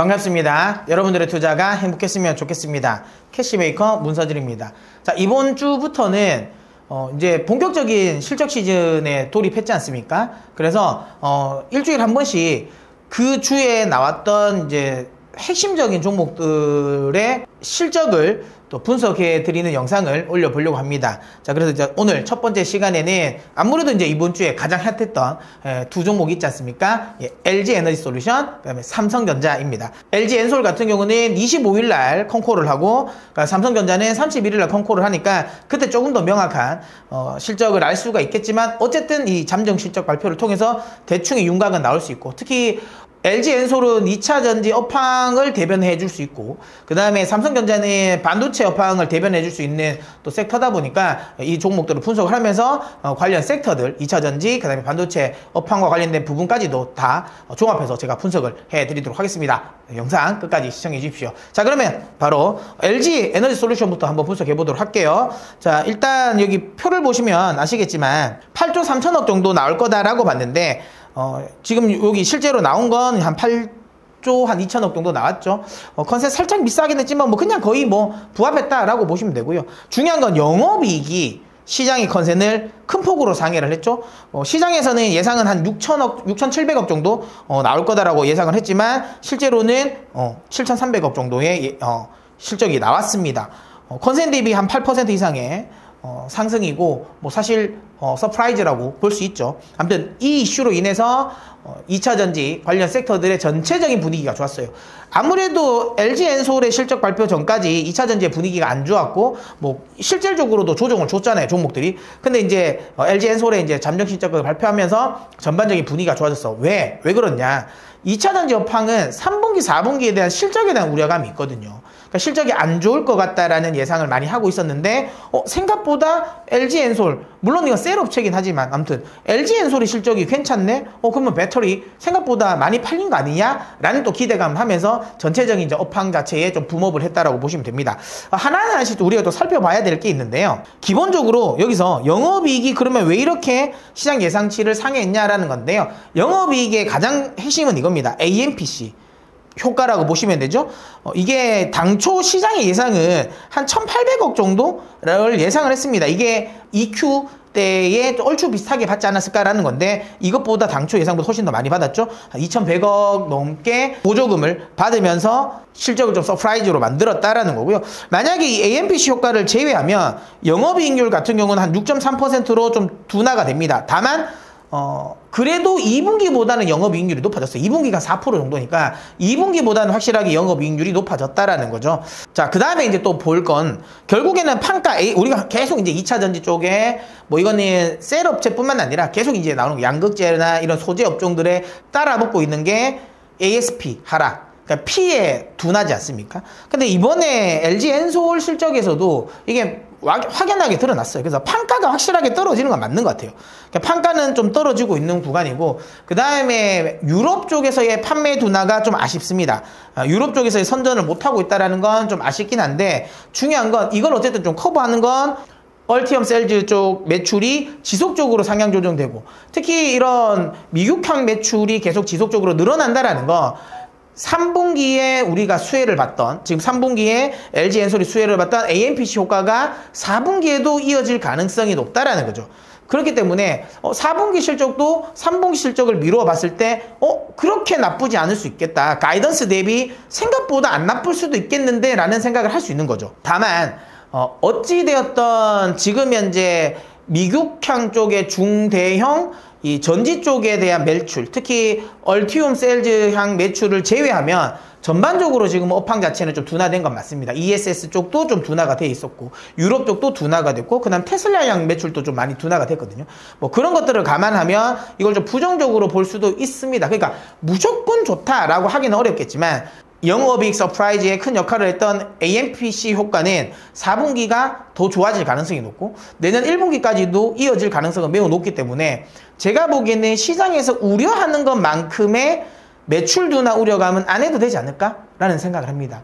반갑습니다. 여러분들의 투자가 행복했으면 좋겠습니다. 캐시메이커 문서진입니다. 자, 이번 주부터는 이제 본격적인 실적 시즌에 돌입했지 않습니까? 그래서 일주일에 한 번씩 그 주에 나왔던 이제 핵심적인 종목들의 실적을 또 분석해 드리는 영상을 올려보려고 합니다. 자, 그래서 이제 오늘 첫 번째 시간에는 아무래도 이제 이번 주에 가장 핫했던 두 종목이 있지 않습니까? LG 에너지 솔루션, 그다음에 삼성전자입니다. LG 엔솔 같은 경우는 25일 날 컨콜을 하고, 그러니까 삼성전자는 31일 날 컨콜을 하니까 그때 조금 더 명확한 실적을 알 수가 있겠지만, 어쨌든 이 잠정 실적 발표를 통해서 대충의 윤곽은 나올 수 있고, 특히 LG 엔솔은 2차 전지 업황을 대변해 줄 수 있고, 그 다음에 삼성전자는 반도체 업황을 대변해 줄 수 있는 또 섹터다 보니까 이 종목들을 분석을 하면서 관련 섹터들, 2차 전지, 그 다음에 반도체 업황과 관련된 부분까지도 다 종합해서 제가 분석을 해 드리도록 하겠습니다. 영상 끝까지 시청해 주십시오. 자, 그러면 바로 LG 에너지 솔루션부터 한번 분석해 보도록 할게요. 자, 일단 여기 표를 보시면 아시겠지만 8조 3천억 정도 나올 거다라고 봤는데, 지금 여기 실제로 나온 건 한 8조 한 2천억 정도 나왔죠. 컨셉 살짝 비싸긴 했지만 뭐 그냥 거의 뭐 부합했다라고 보시면 되고요. 중요한 건 영업이익이 시장의 컨센을 큰 폭으로 상회를 했죠. 시장에서는 예상은 한 6천억, 6,700억 정도 나올 거다라고 예상을 했지만 실제로는 7,300억 정도의 실적이 나왔습니다. 컨센 대비 한 8% 이상의 상승이고, 뭐 사실 서프라이즈라고 볼 수 있죠. 아무튼 이 이슈로 인해서 2차 전지 관련 섹터들의 전체적인 분위기가 좋았어요. 아무래도 LG 엔솔의 실적 발표 전까지 2차 전지의 분위기가 안 좋았고, 뭐 실질적으로도 조정을 줬잖아요, 종목들이. 근데 이제 LG 엔솔의 이제 잠정 실적을 발표하면서 전반적인 분위기가 좋아졌어. 왜 그러냐? 2차 전지 업황은 3분기, 4분기에 대한 실적에 대한 우려감이 있거든요. 그러니까 실적이 안 좋을 것 같다라는 예상을 많이 하고 있었는데, 생각보다 LG 엔솔, 물론 이건 셀 업체긴 하지만 아무튼 LG 엔솔의 실적이 괜찮네? 그러면 배터리 생각보다 많이 팔린 거 아니냐? 라는 또 기대감을 하면서 전체적인 이제 업황 자체에 좀 붐업을 했다라고 보시면 됩니다. 하나하나씩 또 우리가 또 살펴봐야 될 게 있는데요. 기본적으로 여기서 영업이익이 그러면 왜 이렇게 시장 예상치를 상회했냐라는 건데요. 영업이익의 가장 핵심은 이겁니다. AMPC 효과라고 보시면 되죠. 이게 당초 시장의 예상은 한 1,800억 정도를 예상을 했습니다. 이게 EQ 때에 얼추 비슷하게 받지 않았을까라는 건데, 이것보다 당초 예상보다 훨씬 더 많이 받았죠. 2,100억 넘게 보조금을 받으면서 실적을 좀 서프라이즈로 만들었다라는 거고요. 만약에 이 AMPC 효과를 제외하면 영업이익률 같은 경우는 한 6.3%로 좀 둔화가 됩니다. 다만 그래도 2분기보다는 영업이익률이 높아졌어요. 2분기가 4% 정도니까 2분기보다는 확실하게 영업이익률이 높아졌다라는 거죠. 자, 그 다음에 이제 또 볼 건 결국에는 판가 우리가 계속 이제 2차 전지 쪽에 뭐 이거는 셀 업체뿐만 아니라 계속 이제 나오는 양극재나 이런 소재 업종들에 따라붙고 있는 게 ASP 하락. 그러니까 P에 둔하지 않습니까? 근데 이번에 LG 엔솔 실적에서도 이게 확연하게 드러났어요. 그래서 판가가 확실하게 떨어지는 건 맞는 것 같아요. 그러니까 판가는 좀 떨어지고 있는 구간이고, 그 다음에 유럽 쪽에서의 판매 둔화가 좀 아쉽습니다. 유럽 쪽에서의 선전을 못하고 있다는 건 좀 아쉽긴 한데, 중요한 건 이걸 어쨌든 좀 커버하는 건 얼티엄 셀즈 쪽 매출이 지속적으로 상향 조정되고, 특히 이런 미국향 매출이 계속 지속적으로 늘어난다라는 거, 3분기에 우리가 수혜를 받던, 지금 3분기에 LG 엔솔이 수혜를 받던 AMPC 효과가 4분기에도 이어질 가능성이 높다라는 거죠. 그렇기 때문에 4분기 실적도 3분기 실적을 미루어 봤을 때 그렇게 나쁘지 않을 수 있겠다. 가이던스 대비 생각보다 안 나쁠 수도 있겠는데 라는 생각을 할 수 있는 거죠. 다만 어찌되었던 지금 현재 미국향 쪽의 중대형 이 전지 쪽에 대한 매출, 특히 얼티움 셀즈향 매출을 제외하면 전반적으로 지금 업황 자체는 좀 둔화된 건 맞습니다. ESS 쪽도 좀 둔화가 돼 있었고, 유럽 쪽도 둔화가 됐고, 그다음 테슬라향 매출도 좀 많이 둔화가 됐거든요. 뭐 그런 것들을 감안하면 이걸 좀 부정적으로 볼 수도 있습니다. 그러니까 무조건 좋다라고 하기는 어렵겠지만, 영업이익 서프라이즈에 큰 역할을 했던 AMPC 효과는 4분기가 더 좋아질 가능성이 높고, 내년 1분기까지도 이어질 가능성은 매우 높기 때문에 제가 보기에는 시장에서 우려하는 것만큼의 매출 둔화 우려감은 안 해도 되지 않을까라는 생각을 합니다.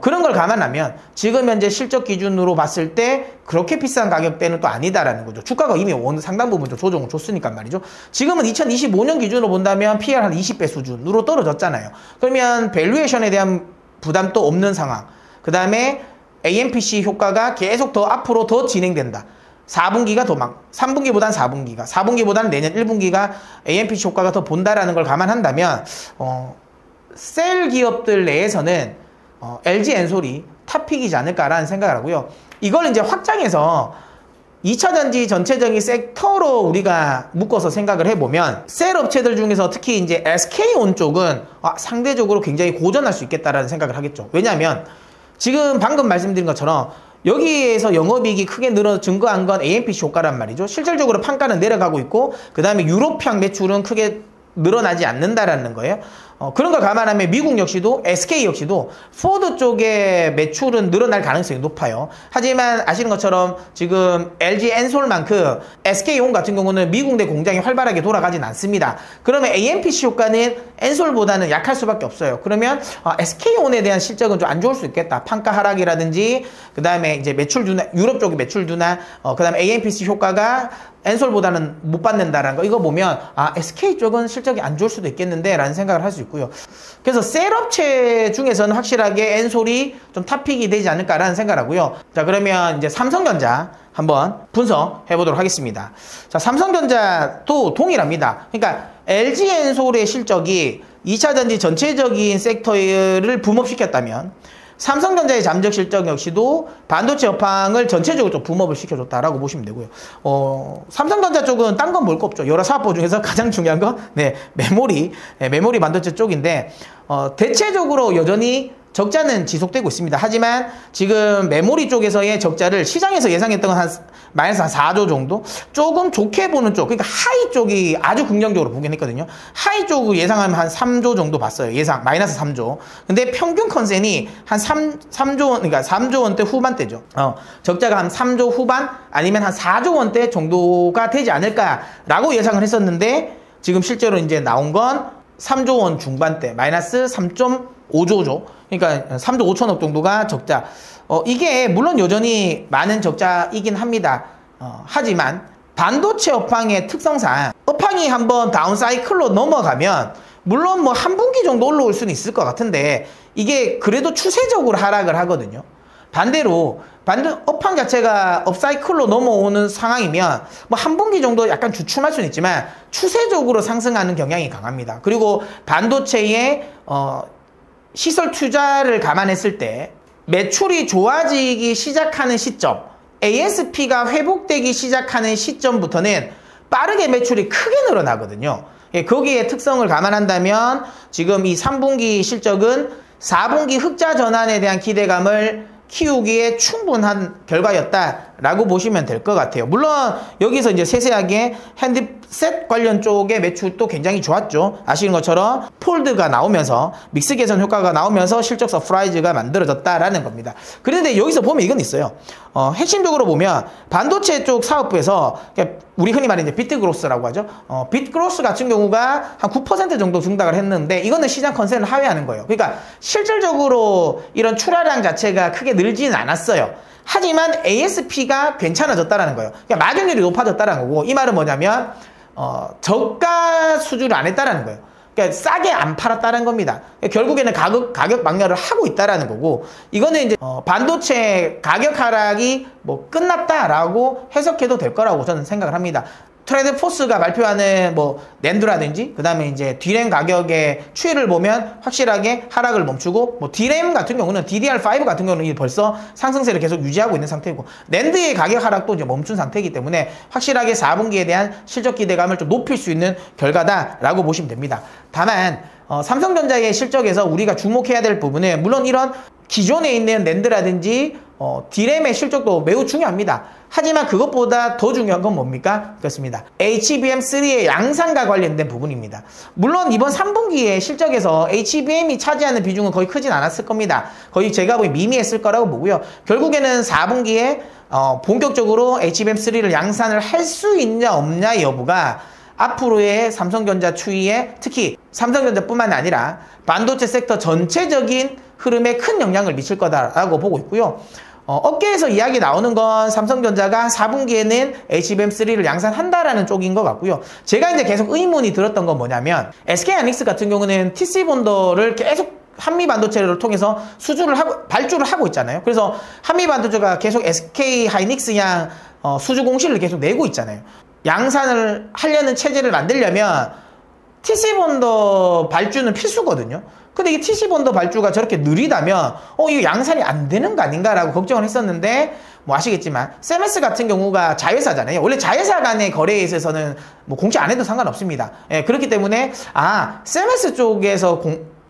그런 걸 감안하면 지금 현재 실적 기준으로 봤을 때 그렇게 비싼 가격대는 또 아니다라는 거죠. 주가가 이미 어느 상당 부분 좀 조정을 줬으니까 말이죠. 지금은 2025년 기준으로 본다면 PR 한 20배 수준으로 떨어졌잖아요. 그러면 밸류에이션에 대한 부담도 없는 상황. 그 다음에 AMPC 효과가 계속 더 앞으로 더 진행된다. 4분기가 더 3분기보단 4분기가, 4분기보다는 내년 1분기가 AMPC 효과가 더 본다라는 걸 감안한다면, 셀 기업들 내에서는 LG 엔솔이 탑픽이지 않을까라는 생각을 하고요. 이걸 이제 확장해서 2차전지 전체적인 섹터로 우리가 묶어서 생각을 해보면 셀 업체들 중에서 특히 이제 SK온 쪽은 상대적으로 굉장히 고전할 수 있겠다라는 생각을 하겠죠. 왜냐하면 지금 방금 말씀드린 것처럼 여기에서 영업이익이 크게 증가한 건 AMPC 효과란 말이죠. 실질적으로 판가는 내려가고 있고 그 다음에 유럽향 매출은 크게 늘어나지 않는다라는 거예요. 그런 걸 감안하면 미국 역시도 SK 역시도 포드 쪽의 매출은 늘어날 가능성이 높아요. 하지만 아시는 것처럼 지금 LG 엔솔만큼 SK온 같은 경우는 미국 내 공장이 활발하게 돌아가진 않습니다. 그러면 AMPC 효과는 엔솔보다는 약할 수밖에 없어요. 그러면 SK온에 대한 실적은 좀 안 좋을 수 있겠다. 판가 하락이라든지 그 다음에 이제 매출 둔화, 유럽 쪽의 매출 둔화, 그 다음에 AMPC 효과가 엔솔보다는 못 받는다라는 거 이거 보면 SK 쪽은 실적이 안 좋을 수도 있겠는데 라는 생각을 할 수 있고요. 그래서 셀업체 중에서는 확실하게 엔솔이 좀 탑픽이 되지 않을까라는 생각을 하고요. 자, 그러면 이제 삼성전자 한번 분석해 보도록 하겠습니다. 자, 삼성전자도 동일합니다. 그러니까 LG 엔솔의 실적이 2차전지 전체적인 섹터를 붐업시켰다면 삼성전자의 잠적 실적 역시도 반도체 업황을 전체적으로 좀 붐업을 시켜줬다라고 보시면 되고요. 삼성전자 쪽은 딴 건 볼 거 없죠. 여러 사업부 중에서 가장 중요한 건 메모리 반도체 쪽인데 대체적으로 여전히 적자는 지속되고 있습니다. 하지만 지금 메모리 쪽에서의 적자를 시장에서 예상했던 건 마이너스 한 4조 정도? 조금 좋게 보는 쪽, 그러니까 하이 쪽이 아주 긍정적으로 보긴 했거든요. 하이 쪽을 예상하면 한 3조 정도 봤어요. 예상, 마이너스 3조. 근데 평균 컨센이 한 3조 원, 그러니까 3조 원대 후반대죠. 적자가 한 3조 후반 아니면 한 4조 원대 정도가 되지 않을까라고 예상을 했었는데 지금 실제로 이제 나온 건 3조 원 중반대, 마이너스 3.5조죠. 그러니까 3조 5천억 정도가 적자. 이게 물론 여전히 많은 적자이긴 합니다. 하지만 반도체 업황의 특성상 업황이 한번 다운사이클로 넘어가면 물론 뭐 한 분기 정도 올라올 수는 있을 것 같은데 이게 그래도 추세적으로 하락을 하거든요. 반대로 업황 자체가 업사이클로 넘어오는 상황이면 뭐 한 분기 정도 약간 주춤할 수는 있지만 추세적으로 상승하는 경향이 강합니다. 그리고 반도체의 시설 투자를 감안했을 때 매출이 좋아지기 시작하는 시점, ASP가 회복되기 시작하는 시점부터는 빠르게 매출이 크게 늘어나거든요. 거기에 특성을 감안한다면 지금 이 3분기 실적은 4분기 흑자 전환에 대한 기대감을 키우기에 충분한 결과였다라고 보시면 될 것 같아요. 물론 여기서 이제 세세하게 핸드셋 관련 쪽의 매출도 굉장히 좋았죠. 아시는 것처럼 폴드가 나오면서 믹스 개선 효과가 나오면서 실적 서프라이즈가 만들어졌다라는 겁니다. 그런데 여기서 보면 이건 있어요. 핵심적으로 보면 반도체 쪽 사업부에서 우리 흔히 말하는 이제 비트그로스라고 하죠. 비트그로스 같은 경우가 한 9% 정도 증가를 했는데 이거는 시장 컨센을 하회하는 거예요. 그러니까 실질적으로 이런 출하량 자체가 크게 늘지는 않았어요. 하지만 ASP가 괜찮아졌다는 거예요. 그러니까 마진율이 높아졌다는 거고 이 말은 뭐냐면 저가 수주를 안 했다는 거예요. 그러니까 싸게 안 팔았다는 겁니다. 결국에는 가격 망려를 하고 있다는 거고 이거는 이제 반도체 가격 하락이 뭐 끝났다라고 해석해도 될 거라고 저는 생각을 합니다. 트레이드포스가 발표하는 뭐 낸드라든지 그 다음에 이제 D램 가격의 추이를 보면 확실하게 하락을 멈추고 뭐 D램 같은 경우는 DDR5 같은 경우는 벌써 상승세를 계속 유지하고 있는 상태고 낸드의 가격 하락도 이제 멈춘 상태이기 때문에 확실하게 4분기에 대한 실적 기대감을 좀 높일 수 있는 결과다라고 보시면 됩니다. 다만 삼성전자의 실적에서 우리가 주목해야 될 부분은 물론 이런 기존에 있는 낸드라든지 D램의 실적도 매우 중요합니다. 하지만 그것보다 더 중요한 건 뭡니까? 그렇습니다. HBM3의 양산과 관련된 부분입니다. 물론 이번 3분기에 실적에서 HBM이 차지하는 비중은 거의 크진 않았을 겁니다. 거의 제가 보기 미미했을 거라고 보고요. 결국에는 4분기에 본격적으로 HBM3를 양산을 할 수 있냐 없냐 여부가 앞으로의 삼성전자 추이에 특히 삼성전자뿐만 아니라 반도체 섹터 전체적인 흐름에 큰 영향을 미칠 거다라고 보고 있고요. 업계에서 이야기 나오는 건 삼성전자가 4분기에는 HBM3를 양산한다라는 쪽인 것 같고요. 제가 이제 계속 의문이 들었던 건 뭐냐면 SK하이닉스 같은 경우는 TC본더를 계속 한미반도체를 통해서 발주를 하고 있잖아요. 그래서 한미반도체가 계속 SK하이닉스 양 수주 공시를 계속 내고 있잖아요. 양산을 하려는 체제를 만들려면 TC본더 발주는 필수거든요. 근데 이 TC본더 발주가 저렇게 느리다면 이거 양산이 안 되는 거 아닌가라고 걱정을 했었는데 뭐 아시겠지만 세메스 같은 경우가 자회사잖아요. 원래 자회사 간의 거래에 있어서는 뭐 공시 안 해도 상관없습니다. 예, 그렇기 때문에 세메스 쪽에서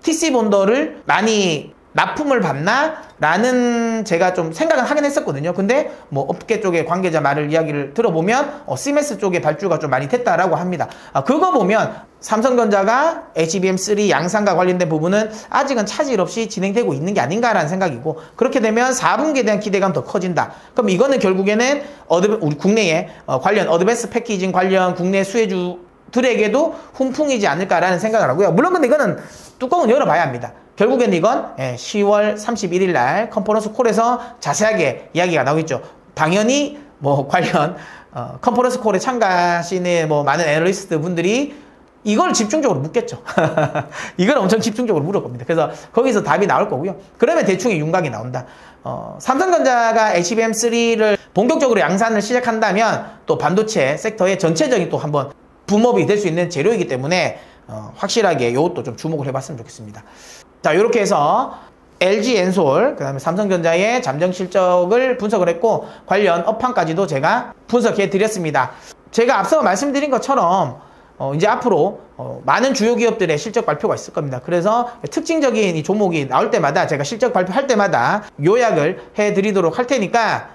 TC본더를 많이 납품을 받나? 라는 제가 좀 생각은 하긴 했었거든요. 근데 뭐 업계 쪽의 관계자 이야기를 들어보면 CMS 쪽의 발주가 좀 많이 됐다라고 합니다. 그거 보면 삼성전자가 HBM3 양산과 관련된 부분은 아직은 차질 없이 진행되고 있는 게 아닌가라는 생각이고, 그렇게 되면 4분기에 대한 기대감 더 커진다. 그럼 이거는 결국에는 우리 국내에 관련 어드밴스 패키징 관련 국내 수혜주들에게도 훈풍이지 않을까라는 생각을 하고요. 물론 근데 이거는 뚜껑은 열어봐야 합니다. 결국엔 이건 10월 31일 날 컨퍼런스 콜에서 자세하게 이야기가 나오겠죠. 당연히 뭐 관련 컨퍼런스 콜에 참가하시는 뭐 많은 애널리스트 분들이 이걸 집중적으로 묻겠죠. 이걸 엄청 집중적으로 물을 겁니다. 그래서 거기서 답이 나올 거고요. 그러면 대충의 윤곽이 나온다. 삼성전자가 HBM3를 본격적으로 양산을 시작한다면 또 반도체 섹터의 전체적인 또 한번 붐업이 될 수 있는 재료이기 때문에 확실하게 이것도 좀 주목을 해봤으면 좋겠습니다. 자, 이렇게 해서 LG 엔솔, 그 다음에 삼성전자의 잠정 실적을 분석을 했고 관련 업황까지도 제가 분석해 드렸습니다. 제가 앞서 말씀드린 것처럼 이제 앞으로 많은 주요 기업들의 실적 발표가 있을 겁니다. 그래서 특징적인 이 종목이 나올 때마다 제가 실적 발표할 때마다 요약을 해 드리도록 할 테니까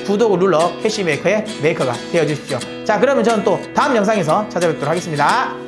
구독을 눌러 캐시메이커의 메이커가 되어 주십시오. 자, 그러면 저는 또 다음 영상에서 찾아뵙도록 하겠습니다.